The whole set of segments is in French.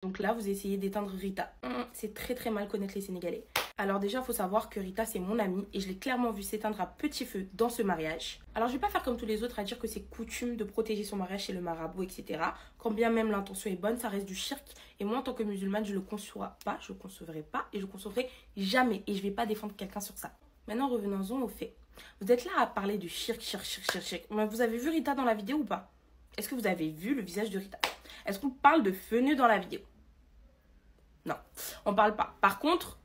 Donc là, vous essayez d'éteindre Rita. C'est très très mal connaître les Sénégalais. Alors déjà, il faut savoir que Rita, c'est mon amie et je l'ai clairement vue s'éteindre à petit feu dans ce mariage. Alors je vais pas faire comme tous les autres à dire que c'est coutume de protéger son mariage chez le marabout, etc. Quand bien même l'intention est bonne, ça reste du shirk. Et moi, en tant que musulmane, je le conçois pas, je le concevrai pas et je le concevrai jamais. Et je vais pas défendre quelqu'un sur ça. Maintenant, revenons-en aux faits. Vous êtes là à parler du shirk. Mais vous avez vu Rita dans la vidéo ou pas? Est-ce que vous avez vu le visage de Rita? Est-ce qu'on parle de feu nu dans la vidéo? Non, on parle pas. Par contre,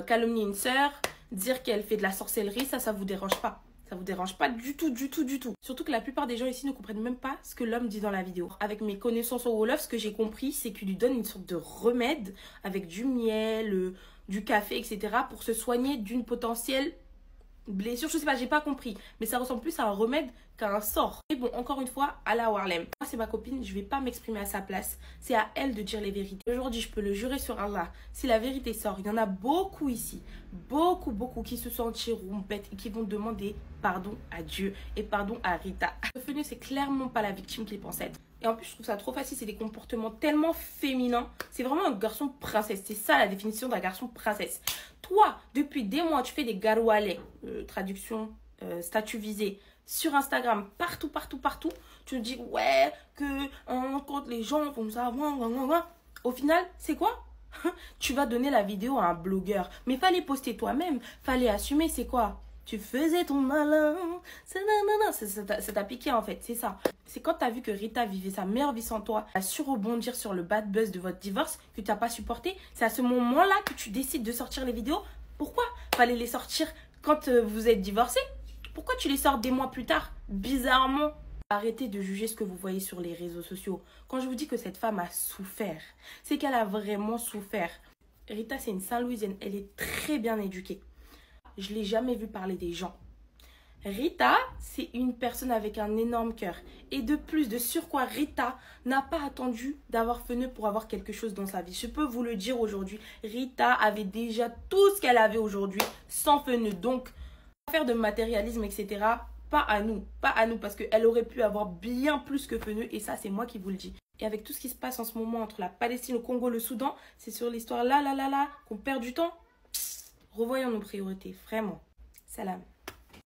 calomnier une sœur, dire qu'elle fait de la sorcellerie, ça vous dérange pas. Ça vous dérange pas du tout. Surtout que la plupart des gens ici ne comprennent même pas ce que l'homme dit dans la vidéo. Avec mes connaissances au Wolof, ce que j'ai compris, c'est qu'il lui donne une sorte de remède avec du miel, du café, etc. pour se soigner d'une potentielle blessure. Je sais pas, j'ai pas compris. Mais ça ressemble plus à un remède qu'à un sort. Et bon, encore une fois, Allah Warlem. Moi, c'est ma copine, je vais pas m'exprimer à sa place. C'est à elle de dire les vérités. Aujourd'hui, je peux le jurer sur Allah. Si la vérité sort, il y en a beaucoup ici. Beaucoup qui se sentiront bêtes et qui vont demander pardon à Dieu et pardon à Rita. Le fenu, c'est clairement pas la victime qu'il pense être. Et en plus, je trouve ça trop facile. C'est des comportements tellement féminins. C'est vraiment un garçon princesse. C'est ça la définition d'un garçon princesse. Toi, depuis des mois, tu fais des garoualais, traduction, statut visé, sur Instagram, partout. Tu te dis, ouais, que quand les gens font ça, au final, c'est quoi? Tu vas donner la vidéo à un blogueur. Mais fallait poster toi-même, fallait assumer, c'est quoi? Tu faisais ton malin. Ça t'a piqué en fait, c'est ça. C'est quand t'as vu que Rita vivait sa meilleure vie sans toi, a su rebondir sur le bad buzz de votre divorce, que t'as pas supporté. C'est à ce moment-là que tu décides de sortir les vidéos. Pourquoi? Fallait les sortir quand vous êtes divorcés. Pourquoi tu les sors des mois plus tard? Bizarrement. Arrêtez de juger ce que vous voyez sur les réseaux sociaux. Quand je vous dis que cette femme a souffert, c'est qu'elle a vraiment souffert. Rita, c'est une Saint-Louisienne. Elle est très bien éduquée. Je ne l'ai jamais vue parler des gens. Rita, c'est une personne avec un énorme cœur. Et de plus, de surcroît, Rita n'a pas attendu d'avoir feneux pour avoir quelque chose dans sa vie. Je peux vous le dire aujourd'hui, Rita avait déjà tout ce qu'elle avait aujourd'hui sans feneux. Donc, faire de matérialisme, etc., pas à nous, parce qu'elle aurait pu avoir bien plus que feneux. Et ça, c'est moi qui vous le dis. Et avec tout ce qui se passe en ce moment entre la Palestine, le Congo, le Soudan, c'est sur l'histoire là, qu'on perd du temps. Revoyons nos priorités, vraiment. Salam.